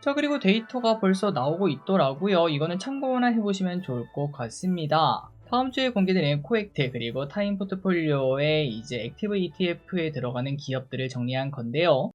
자, 그리고 데이터가 벌써 나오고 있더라고요. 이거는 참고나 해보시면 좋을 것 같습니다. 다음 주에 공개되는 코엑트 그리고 타임 포트폴리오의 이제 액티브 ETF에 들어가는 기업들을 정리한 건데요.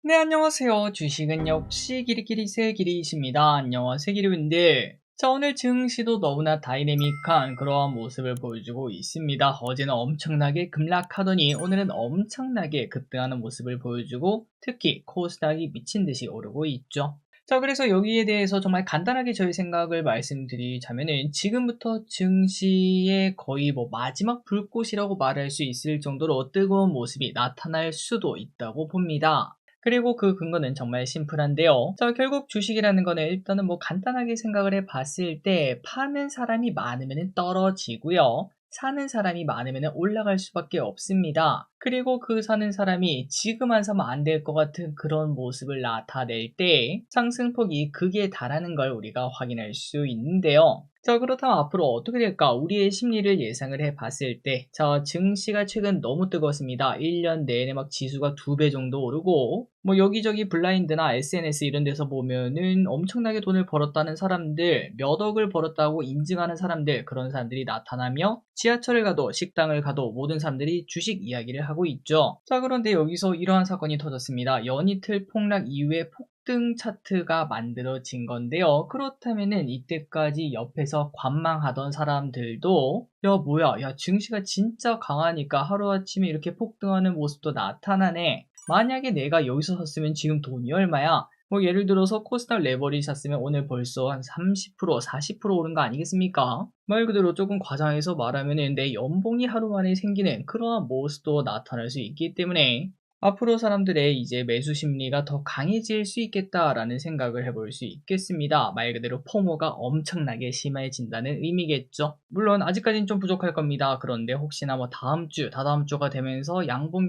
네, 안녕하세요. 주식은 역시 길이길이 새길이십니다. 안녕하세요, 길이분들. 자, 오늘 증시도 너무나 다이내믹한 그러한 모습을 보여주고 있습니다. 어제는 엄청나게 급락하더니 오늘은 엄청나게 급등하는 모습을 보여주고 특히 코스닥이 미친듯이 오르고 있죠. 자, 그래서 여기에 대해서 정말 간단하게 저희 생각을 말씀드리자면은 지금부터 증시의 거의 뭐 마지막 불꽃이라고 말할 수 있을 정도로 뜨거운 모습이 나타날 수도 있다고 봅니다. 그리고 그 근거는 정말 심플한데요. 자, 결국 주식이라는 거는 일단은 뭐 간단하게 생각을 해 봤을 때 파는 사람이 많으면 떨어지고요. 사는 사람이 많으면 올라갈 수밖에 없습니다. 그리고 그 사는 사람이 지금 안 사면 안 될 것 같은 그런 모습을 나타낼 때 상승폭이 극에 달하는 걸 우리가 확인할 수 있는데요. 자, 그렇다면 앞으로 어떻게 될까? 우리의 심리를 예상을 해 봤을 때, 자, 증시가 최근 너무 뜨거웠습니다. 1년 내내 막 지수가 2배 정도 오르고, 뭐 여기저기 블라인드나 SNS 이런 데서 보면은 엄청나게 돈을 벌었다는 사람들, 몇 억을 벌었다고 인증하는 사람들, 그런 사람들이 나타나며 지하철을 가도 식당을 가도 모든 사람들이 주식 이야기를 하고 있죠. 자, 그런데 여기서 이러한 사건이 터졌습니다. 연이틀 폭락 이후에 폭등 차트가 만들어진 건데요. 그렇다면은 이때까지 옆에서 관망하던 사람들도 야, 뭐야, 야, 증시가 진짜 강하니까 하루아침에 이렇게 폭등하는 모습도 나타나네. 만약에 내가 여기서 샀으면 지금 돈이 얼마야? 뭐 예를 들어서 코스닥 레버리지 샀으면 오늘 벌써 한 30%, 40% 오른 거 아니겠습니까? 말 그대로 조금 과장해서 말하면은 내 연봉이 하루 만에 생기는 그러한 모습도 나타날 수 있기 때문에 앞으로 사람들의 이제 매수 심리가 더 강해질 수 있겠다라는 생각을 해볼 수 있겠습니다. 말 그대로 포모가 엄청나게 심해진다는 의미겠죠. 물론 아직까지는 좀 부족할 겁니다. 그런데 혹시나 뭐 다음 주, 다다음 주가 되면서 양봉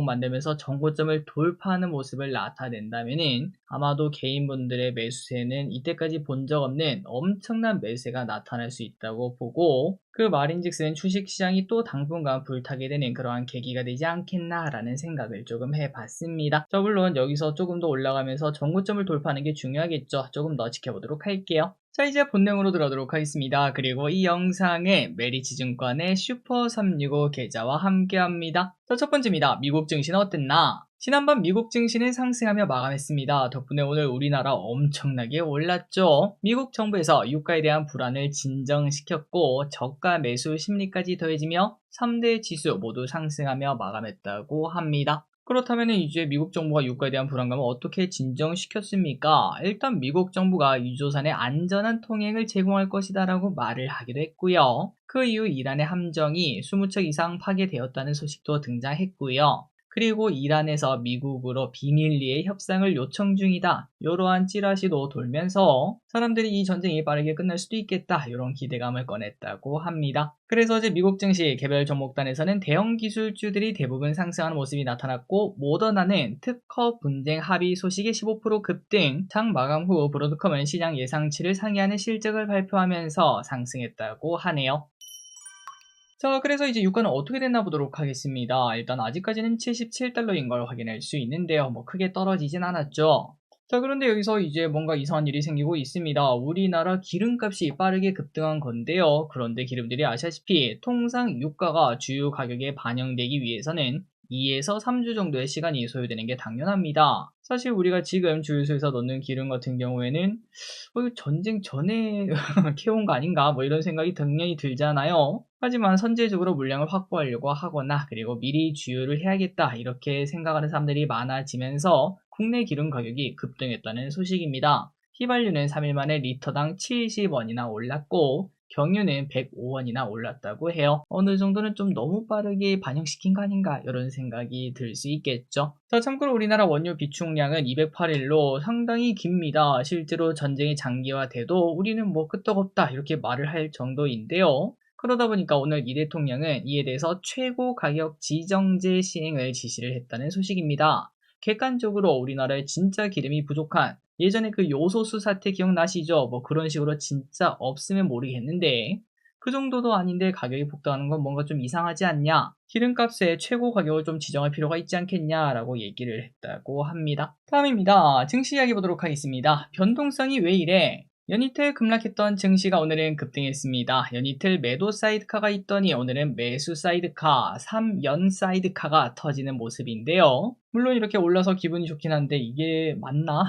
만들면서 정고점을 돌파하는 모습을 나타낸다면은 아마도 개인분들의 매수세는 이때까지 본 적 없는 엄청난 매수세가 나타날 수 있다고 보고 그 말인즉슨 주식시장이 또 당분간 불타게 되는 그러한 계기가 되지 않겠나라는 생각을 조금 해봤습니다. 자, 물론 여기서 조금 더 올라가면서 정고점을 돌파하는 게 중요하겠죠. 조금 더 지켜보도록 할게요. 자, 이제 본론으로 들어가도록 하겠습니다. 그리고 이 영상은 메리츠증권의 슈퍼365 계좌와 함께합니다. 자, 첫 번째입니다. 미국 증시는 어땠나? 지난번 미국 증시는 상승하며 마감했습니다. 덕분에 오늘 우리나라 엄청나게 올랐죠. 미국 정부에서 유가에 대한 불안을 진정시켰고 저가 매수 심리까지 더해지며 3대 지수 모두 상승하며 마감했다고 합니다. 그렇다면 이제 미국 정부가 유가에 대한 불안감을 어떻게 진정시켰습니까? 일단 미국 정부가 유조선의 안전한 통행을 제공할 것이다 라고 말을 하기도 했고요. 그 이후 이란의 함정이 20척 이상 파괴되었다는 소식도 등장했고요. 그리고 이란에서 미국으로 비밀리에 협상을 요청 중이다. 이러한 찌라시도 돌면서 사람들이 이 전쟁이 빠르게 끝날 수도 있겠다. 이런 기대감을 꺼냈다고 합니다. 그래서 이제 미국 증시 개별 종목단에서는 대형 기술주들이 대부분 상승하는 모습이 나타났고 모더나는 특허 분쟁 합의 소식에 15% 급등, 장 마감 후 브로드컴은 시장 예상치를 상회하는 실적을 발표하면서 상승했다고 하네요. 자, 그래서 이제 유가는 어떻게 됐나 보도록 하겠습니다. 일단 아직까지는 77달러인 걸 확인할 수 있는데요. 뭐 크게 떨어지진 않았죠. 자, 그런데 여기서 이제 뭔가 이상한 일이 생기고 있습니다. 우리나라 기름값이 빠르게 급등한 건데요. 그런데 기름들이 아시다시피 통상 유가가 주요 가격에 반영되기 위해서는 2에서 3주 정도의 시간이 소요되는 게 당연합니다. 사실 우리가 지금 주유소에서 넣는 기름 같은 경우에는 이거 전쟁 전에 캐온 거 아닌가 뭐 이런 생각이 당연히 들잖아요. 하지만 선제적으로 물량을 확보하려고 하거나 그리고 미리 주유를 해야겠다 이렇게 생각하는 사람들이 많아지면서 국내 기름 가격이 급등했다는 소식입니다. 휘발유는 3일 만에 리터당 70원이나 올랐고 경유는 105원이나 올랐다고 해요. 어느 정도는 좀 너무 빠르게 반영시킨 거 아닌가 이런 생각이 들 수 있겠죠. 자, 참고로 우리나라 원유 비축량은 208일로 상당히 깁니다. 실제로 전쟁이 장기화돼도 우리는 뭐 끄떡없다 이렇게 말을 할 정도인데요. 그러다 보니까 오늘 이 대통령은 이에 대해서 최고 가격 지정제 시행을 지시를 했다는 소식입니다. 객관적으로 우리나라에 진짜 기름이 부족한 예전에 그 요소수 사태 기억나시죠? 뭐 그런 식으로 진짜 없으면 모르겠는데 그 정도도 아닌데 가격이 폭등하는 건 뭔가 좀 이상하지 않냐? 기름값의 최고 가격을 좀 지정할 필요가 있지 않겠냐라고 얘기를 했다고 합니다. 다음입니다. 증시 이야기 보도록 하겠습니다. 변동성이 왜 이래? 연이틀 급락했던 증시가 오늘은 급등했습니다. 연이틀 매도 사이드카가 있더니 오늘은 매수 사이드카, 3연 사이드카가 터지는 모습인데요. 물론 이렇게 올라서 기분이 좋긴 한데 이게 맞나?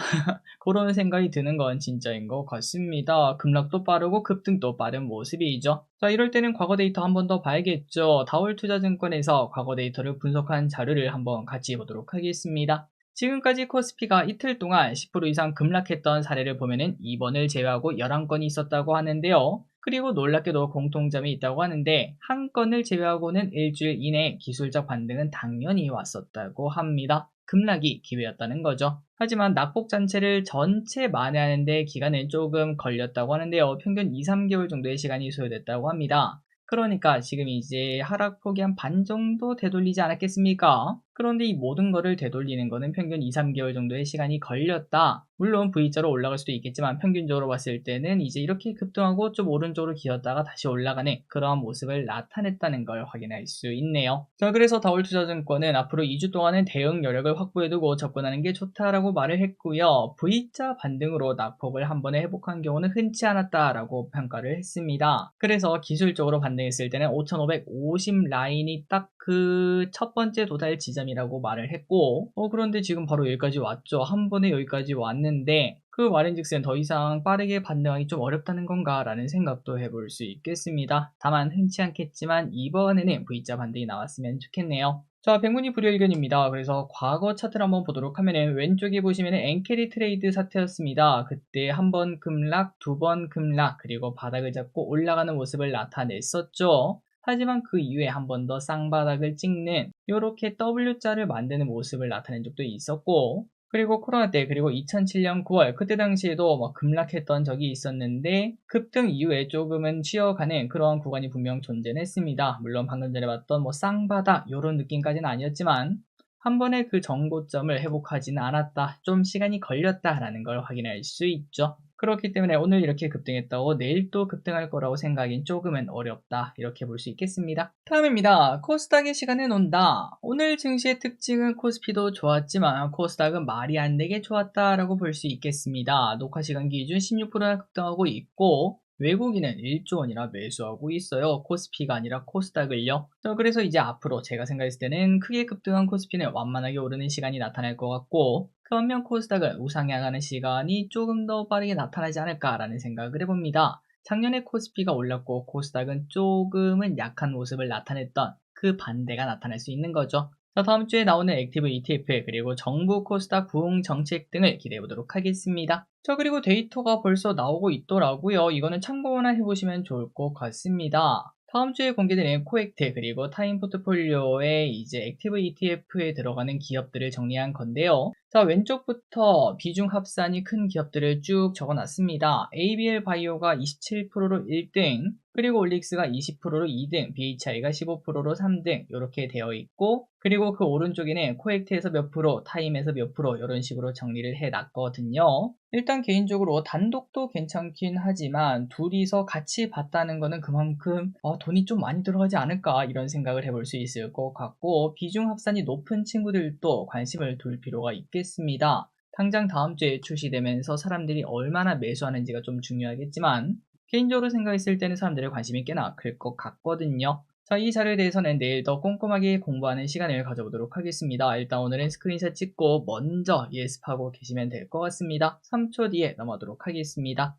그런 생각이 드는 건 진짜인 것 같습니다. 급락도 빠르고 급등도 빠른 모습이죠. 자, 이럴 때는 과거 데이터 한 번 더 봐야겠죠. 다올투자증권에서 과거 데이터를 분석한 자료를 한번 같이 보도록 하겠습니다. 지금까지 코스피가 이틀 동안 10% 이상 급락했던 사례를 보면은 2번을 제외하고 11건이 있었다고 하는데요. 그리고 놀랍게도 공통점이 있다고 하는데 한 건을 제외하고는 일주일 이내에 기술적 반등은 당연히 왔었다고 합니다. 급락이 기회였다는 거죠. 하지만 낙폭 전체를 전체 만회하는데 기간은 조금 걸렸다고 하는데요. 평균 2, 3개월 정도의 시간이 소요됐다고 합니다. 그러니까 지금 이제 하락폭이 한 반 정도 되돌리지 않았겠습니까? 그런데 이 모든 거를 되돌리는 거는 평균 2, 3개월 정도의 시간이 걸렸다. 물론 V자로 올라갈 수도 있겠지만 평균적으로 봤을 때는 이제 이렇게 급등하고 좀 오른쪽으로 기었다가 다시 올라가는 그러한 모습을 나타냈다는 걸 확인할 수 있네요. 자, 그래서 다올투자증권은 앞으로 2주 동안은 대응 여력을 확보해두고 접근하는 게 좋다라고 말을 했고요. V자 반등으로 낙폭을 한 번에 회복한 경우는 흔치 않았다라고 평가를 했습니다. 그래서 기술적으로 반등했을 때는 5550 라인이 딱 그 첫 번째 도달 지점이라고 말을 했고 그런데 지금 바로 여기까지 왔죠. 한 번에 여기까지 왔는데 그 말인즉슨 더 이상 빠르게 반등하기 좀 어렵다는 건가 라는 생각도 해볼 수 있겠습니다. 다만 흔치 않겠지만 이번에는 V자 반등이 나왔으면 좋겠네요. 자, 백문이 불여일견입니다. 그래서 과거 차트를 한번 보도록 하면은 왼쪽에 보시면은 엔캐리 트레이드 사태였습니다. 그때 한 번 급락, 두 번 급락, 그리고 바닥을 잡고 올라가는 모습을 나타냈었죠. 하지만 그 이후에 한 번 더 쌍바닥을 찍는 이렇게 W자를 만드는 모습을 나타낸 적도 있었고 그리고 코로나 때 그리고 2007년 9월 그때 당시에도 뭐 급락했던 적이 있었는데 급등 이후에 조금은 쉬어가는 그런 구간이 분명 존재는 했습니다. 물론 방금 전에 봤던 뭐 쌍바닥 이런 느낌까지는 아니었지만 한 번에 그 정고점을 회복하지는 않았다. 좀 시간이 걸렸다라는 걸 확인할 수 있죠. 그렇기 때문에 오늘 이렇게 급등했다고 내일 또 급등할 거라고 생각하긴 조금은 어렵다. 이렇게 볼 수 있겠습니다. 다음입니다. 코스닥의 시간은 온다. 오늘 증시의 특징은 코스피도 좋았지만 코스닥은 말이 안 되게 좋았다라고 볼 수 있겠습니다. 녹화 시간 기준 16%나 급등하고 있고 외국인은 1조 원이나 매수하고 있어요. 코스피가 아니라 코스닥을요. 그래서 이제 앞으로 제가 생각했을 때는 크게 급등한 코스피는 완만하게 오르는 시간이 나타날 것 같고 그 반면 코스닥은 우상향하는 시간이 조금 더 빠르게 나타나지 않을까라는 생각을 해봅니다. 작년에 코스피가 올랐고 코스닥은 조금은 약한 모습을 나타냈던 그 반대가 나타날 수 있는 거죠. 자, 다음 주에 나오는 액티브 ETF 그리고 정부 코스닥 부흥 정책 등을 기대해 보도록 하겠습니다. 자, 그리고 데이터가 벌써 나오고 있더라고요. 이거는 참고나 해보시면 좋을 것 같습니다. 다음 주에 공개되는 코엑트 그리고 타임 포트폴리오의 이제 액티브 ETF에 들어가는 기업들을 정리한 건데요. 자, 왼쪽부터 비중 합산이 큰 기업들을 쭉 적어놨습니다. ABL 바이오가 27%로 1등, 그리고 올릭스가 20%로 2등, BHI가 15%로 3등 이렇게 되어 있고 그리고 그 오른쪽에는 코엑트에서 몇 프로, 타임에서 몇 프로 이런 식으로 정리를 해놨거든요. 일단 개인적으로 단독도 괜찮긴 하지만 둘이서 같이 봤다는 거는 그만큼 돈이 좀 많이 들어가지 않을까 이런 생각을 해볼 수 있을 것 같고 비중 합산이 높은 친구들도 관심을 둘 필요가 있겠습니다. 당장 다음 주에 출시되면서 사람들이 얼마나 매수하는지가 좀 중요하겠지만 개인적으로 생각했을 때는 사람들의 관심이 꽤나 클 것 같거든요. 자, 이 자료에 대해서는 내일 더 꼼꼼하게 공부하는 시간을 가져보도록 하겠습니다. 일단 오늘은 스크린샷 찍고 먼저 예습하고 계시면 될 것 같습니다. 3초 뒤에 넘어가도록 하겠습니다.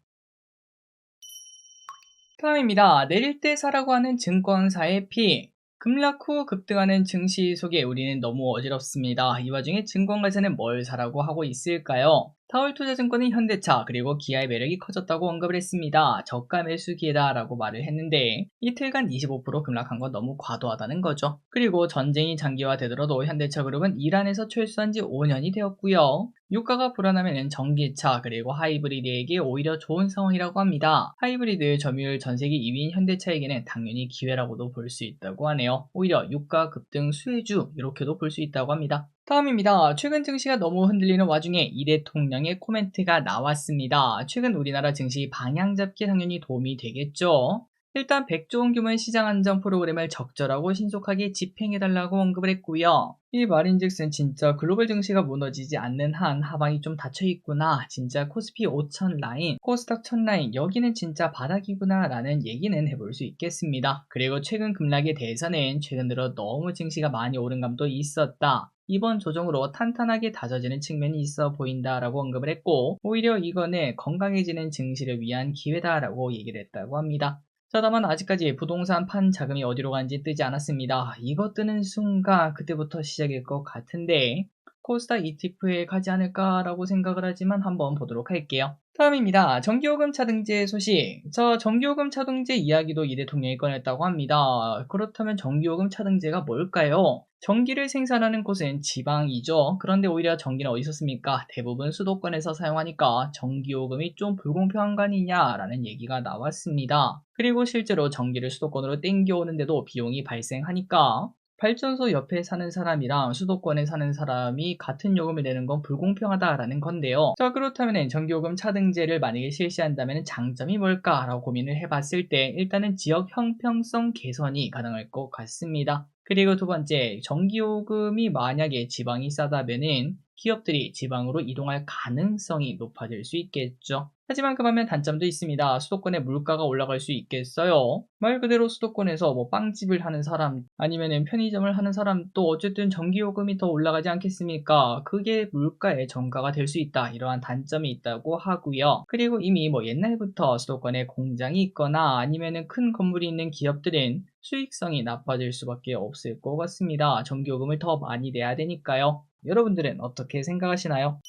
다음입니다. 내릴 때 사라고 하는 증권사의 피. 급락 후 급등하는 증시 속에 우리는 너무 어지럽습니다. 이 와중에 증권가에서는 뭘 사라고 하고 있을까요? 타월투자증권은 현대차 그리고 기아의 매력이 커졌다고 언급을 했습니다. 저가 매수 기회다 라고 말을 했는데 이틀간 25% 급락한 건 너무 과도하다는 거죠. 그리고 전쟁이 장기화되더라도 현대차그룹은 이란에서 철수한 지 5년이 되었고요. 유가가 불안하면 전기차 그리고 하이브리드에게 오히려 좋은 상황이라고 합니다. 하이브리드 점유율 전세계 2위인 현대차에게는 당연히 기회라고도 볼 수 있다고 하네요. 오히려 유가 급등 수혜주 이렇게도 볼 수 있다고 합니다. 다음입니다. 최근 증시가 너무 흔들리는 와중에 이 대통령의 코멘트가 나왔습니다. 최근 우리나라 증시 방향 잡기에 당연히 도움이 되겠죠. 일단 100조 원 규모의 시장 안정 프로그램을 적절하고 신속하게 집행해달라고 언급을 했고요. 이 말인즉슨 진짜 글로벌 증시가 무너지지 않는 한 하방이 좀 닫혀있구나, 진짜 코스피 5000 라인, 코스닥 1000 라인 여기는 진짜 바닥이구나 라는 얘기는 해볼 수 있겠습니다. 그리고 최근 급락에 대해서는 최근 들어 너무 증시가 많이 오른 감도 있었다, 이번 조정으로 탄탄하게 다져지는 측면이 있어 보인다라고 언급을 했고, 오히려 이거는 건강해지는 증시를 위한 기회다라고 얘기를 했다고 합니다. 자, 다만 아직까지 부동산 판 자금이 어디로 간지 뜨지 않았습니다. 이거 뜨는 순간 그때부터 시작일 것 같은데 코스닥 ETF에 가지 않을까라고 생각을 하지만 한번 보도록 할게요. 다음입니다. 전기요금 차등제 소식. 전기요금 차등제 이야기도 이 대통령이 꺼냈다고 합니다. 그렇다면 전기요금 차등제가 뭘까요? 전기를 생산하는 곳은 지방이죠. 그런데 오히려 전기는 어디서 씁니까? 대부분 수도권에서 사용하니까 전기요금이 좀 불공평한 거 아니냐라는 얘기가 나왔습니다. 그리고 실제로 전기를 수도권으로 땡겨오는데도 비용이 발생하니까 발전소 옆에 사는 사람이랑 수도권에 사는 사람이 같은 요금을 내는 건 불공평하다라는 건데요. 자, 그렇다면 전기요금 차등제를 만약에 실시한다면 장점이 뭘까라고 고민을 해봤을 때 일단은 지역 형평성 개선이 가능할 것 같습니다. 그리고 두 번째, 전기요금이 만약에 지방이 싸다면은 기업들이 지방으로 이동할 가능성이 높아질 수 있겠죠. 하지만 그 반면 단점도 있습니다. 수도권의 물가가 올라갈 수 있겠어요. 말 그대로 수도권에서 뭐 빵집을 하는 사람 아니면은 편의점을 하는 사람도 어쨌든 전기요금이 더 올라가지 않겠습니까? 그게 물가의 전가가 될 수 있다, 이러한 단점이 있다고 하고요. 그리고 이미 뭐 옛날부터 수도권에 공장이 있거나 아니면은 큰 건물이 있는 기업들은 수익성이 나빠질 수밖에 없을 것 같습니다. 전기요금을 더 많이 내야 되니까요. 여러분들은 어떻게 생각하시나요?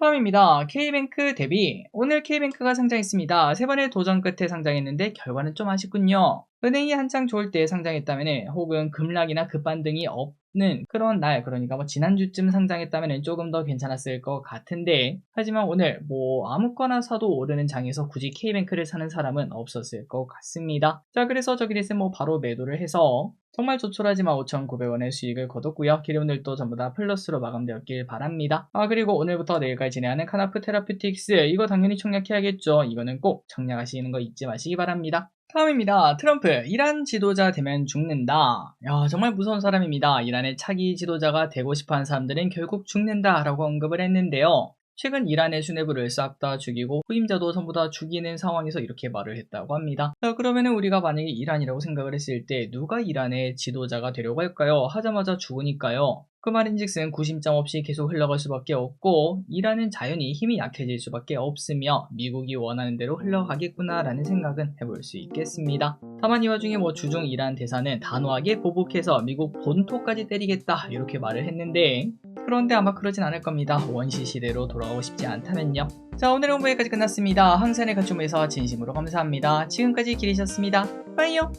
다음입니다. K뱅크 대비. 오늘 K뱅크가 상장했습니다. 세 번의 도전 끝에 상장했는데 결과는 좀 아쉽군요. 은행이 한창 좋을 때 상장했다면 혹은 급락이나 급반등이 없는 그런 날, 그러니까 뭐 지난주쯤 상장했다면 조금 더 괜찮았을 것 같은데, 하지만 오늘 뭐 아무거나 사도 오르는 장에서 굳이 K뱅크를 사는 사람은 없었을 것 같습니다. 자, 그래서 저기에서 뭐 바로 매도를 해서 정말 조촐하지만 5,900원의 수익을 거뒀고요. 기름들도 전부 다 플러스로 마감되었길 바랍니다. 그리고 오늘부터 내일까지 진행하는 카나프 테라퓨틱스, 이거 당연히 청약해야겠죠. 이거는 꼭 청약하시는 거 잊지 마시기 바랍니다. 다음입니다. 트럼프, 이란 지도자 되면 죽는다. 정말 무서운 사람입니다. 이란의 차기 지도자가 되고 싶어하는 사람들은 결국 죽는다라고 언급을 했는데요. 최근 이란의 수뇌부를 싹 다 죽이고 후임자도 전부 다 죽이는 상황에서 이렇게 말을 했다고 합니다. 자, 그러면은 우리가 만약에 이란이라고 생각을 했을 때 누가 이란의 지도자가 되려고 할까요? 하자마자 죽으니까요. 그 말인즉슨 구심점 없이 계속 흘러갈 수밖에 없고 이란은 자연히 힘이 약해질 수밖에 없으며 미국이 원하는 대로 흘러가겠구나라는 생각은 해볼 수 있겠습니다. 다만 이 와중에 뭐 주중 이란 대사는 단호하게 보복해서 미국 본토까지 때리겠다 이렇게 말을 했는데, 그런데 아마 그러진 않을 겁니다. 원시 시대로 돌아가고 싶지 않다면요. 자, 오늘 홍보 여기까지 끝났습니다. 항산의 가춤에서 진심으로 감사합니다. 지금까지 기리셨습니다. 빠이요.